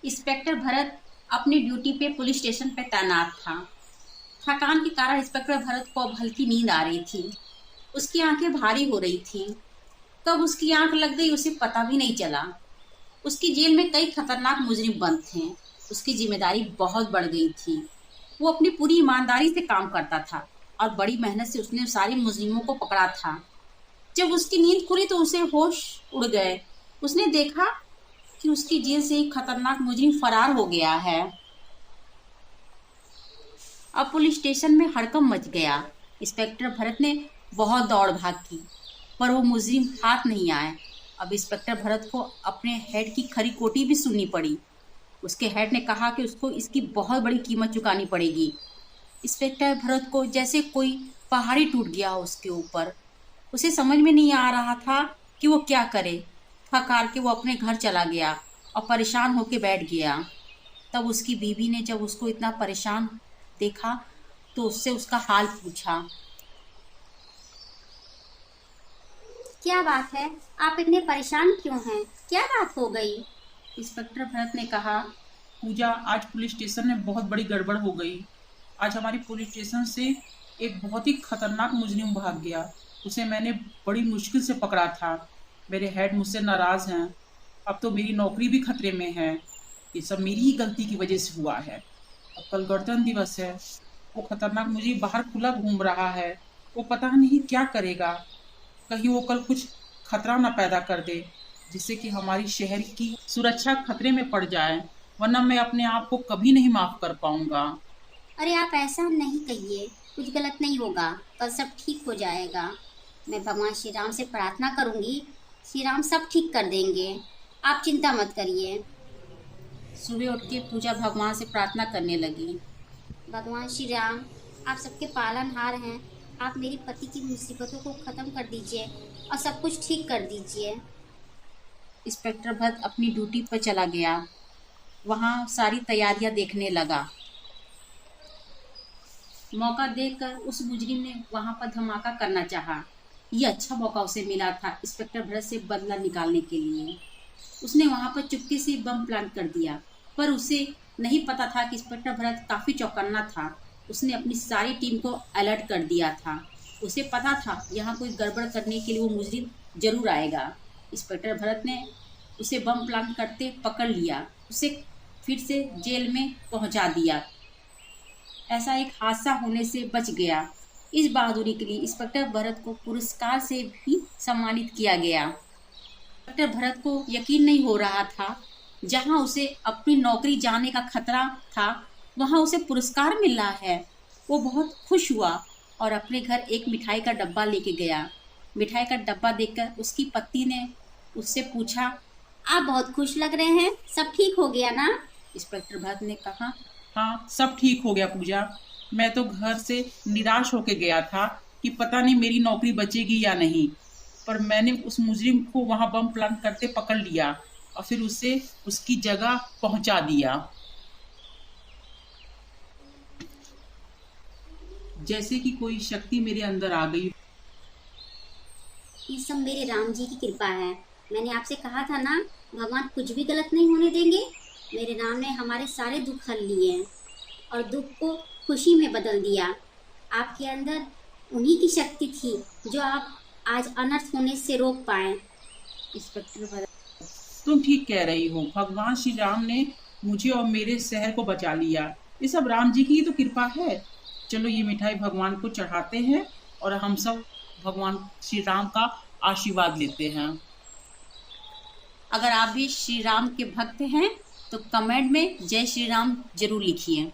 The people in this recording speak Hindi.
इंस्पेक्टर भरत अपनी ड्यूटी पे पुलिस स्टेशन पे तैनात था। थकान के कारण इंस्पेक्टर भरत को अब हल्की नींद आ रही थी। उसकी आंखें भारी हो रही थी। कब उसकी आंख लग गई उसे पता भी नहीं चला। उसकी जेल में कई खतरनाक मुजरिम बंद थे। उसकी जिम्मेदारी बहुत बढ़ गई थी। वो अपनी पूरी ईमानदारी से काम करता था और बड़ी मेहनत से उसने सारे मुजरिमों को पकड़ा था। जब उसकी नींद खुली तो उसे होश उड़ गए। उसने देखा कि उसकी जेल से एक खतरनाक मुजरिम फरार हो गया है। अब पुलिस स्टेशन में हड़कंप मच गया। इंस्पेक्टर भरत ने बहुत दौड़ भाग की, पर वो मुजरिम हाथ नहीं आए। अब इंस्पेक्टर भरत को अपने हेड की खरी खोटी भी सुननी पड़ी। उसके हेड ने कहा कि उसको इसकी बहुत बड़ी कीमत चुकानी पड़ेगी। इंस्पेक्टर भरत को जैसे कोई पहाड़ी टूट गया उसके ऊपर। उसे समझ में नहीं आ रहा था कि वो क्या करे। थक हार के वो अपने घर चला गया और परेशान होके बैठ गया। तब उसकी बीवी ने जब उसको इतना परेशान देखा तो उससे उसका हाल पूछा। क्या बात है, आप इतने परेशान क्यों हैं? क्या बात हो गई? इंस्पेक्टर भरत ने कहा, पूजा, आज पुलिस स्टेशन में बहुत बड़ी गड़बड़ हो गई। आज हमारी पुलिस स्टेशन से एक बहुत ही खतरनाक मुजरिम भाग गया। उसे मैंने बड़ी मुश्किल से पकड़ा था। मेरे हेड मुझसे नाराज हैं। अब तो मेरी नौकरी भी खतरे में है। ये सब मेरी ही गलती की वजह से हुआ है। अब कल गणतंत्र दिवस है। वो खतरनाक मुजरिम बाहर खुला घूम रहा है। वो पता नहीं क्या करेगा। कहीं वो कल कुछ खतरा ना पैदा कर दे जिससे कि हमारी शहर की सुरक्षा खतरे में पड़ जाए, वरना मैं अपने आप को कभी नहीं माफ कर पाऊंगा। अरे आप ऐसा नहीं कहिए, कुछ गलत नहीं होगा, कल सब ठीक हो जाएगा। मैं भगवान श्री राम से प्रार्थना करूंगी, श्री राम सब ठीक कर देंगे, आप चिंता मत करिए। सुबह उठ के पूजा भगवान से प्रार्थना करने लगी। भगवान श्री राम, आप सबके पालनहार हैं। आप मेरी पति की मुसीबतों को ख़त्म कर दीजिए और सब कुछ ठीक कर दीजिए। इंस्पेक्टर भरत अपनी ड्यूटी पर चला गया। वहाँ सारी तैयारियां देखने लगा। मौका देखकर उस मुजरिम ने वहाँ पर धमाका करना चाहा। ये अच्छा मौका उसे मिला था इंस्पेक्टर भरत से बदला निकालने के लिए। उसने वहाँ पर चुपके से बम प्लांट कर दिया, पर उसे नहीं पता था कि इंस्पेक्टर भरत काफ़ी चौकन्ना था। उसने अपनी सारी टीम को अलर्ट कर दिया था। उसे पता था यहाँ कोई गड़बड़ करने के लिए वो मुजरिम जरूर आएगा। इंस्पेक्टर भरत ने उसे बम प्लांट करते पकड़ लिया, उसे फिर से जेल में पहुंचा दिया। ऐसा एक हादसा होने से बच गया। इस बहादुरी के लिए इंस्पेक्टर भरत को पुरस्कार से भी सम्मानित किया गया। इंस्पेक्टर भरत को यकीन नहीं हो रहा था, जहां उसे अपनी नौकरी जाने का खतरा था वहां उसे पुरस्कार मिल रहा है। वो बहुत खुश हुआ और अपने घर एक मिठाई का डब्बा लेके गया। मिठाई का डब्बा देखकर उसकी पत्नी ने उससे पूछा, आप बहुत खुश लग रहे हैं, सब ठीक हो गया ना? इंस्पेक्टर भरत ने कहा, हाँ, सब ठीक हो गया पूजा। मैं तो घर से निराश होके गया था कि पता नहीं मेरी नौकरी बचेगी या नहीं, पर मैंने उस मुजरिम को वहाँ बम प्लांट करते पकड़ लिया और फिर उसे उसकी जगह पहुँचा दिया। जैसे कि कोई शक्ति मेरे अंदर आ गई। ये सब मेरे राम जी की कृपा है। मैंने आपसे कहा था ना, भगवान कुछ भी गलत नहीं होने देंगे। मेरे राम ने हमारे सारे दुख हल लिए और दुख को खुशी में बदल दिया। आपके अंदर उन्हीं की शक्ति थी जो आप आज अनर्थ होने से रोक पाए। इंस्पेक्टर भरत, तुम ठीक कह रही हो। भगवान श्री राम ने मुझे और मेरे शहर को बचा लिया। ये सब राम जी की ही तो कृपा है। चलो ये मिठाई भगवान को चढ़ाते हैं और हम सब भगवान श्री राम का आशीर्वाद लेते हैं। अगर आप भी श्री राम के भक्त हैं तो कमेंट में जय श्री राम जरूर लिखिए।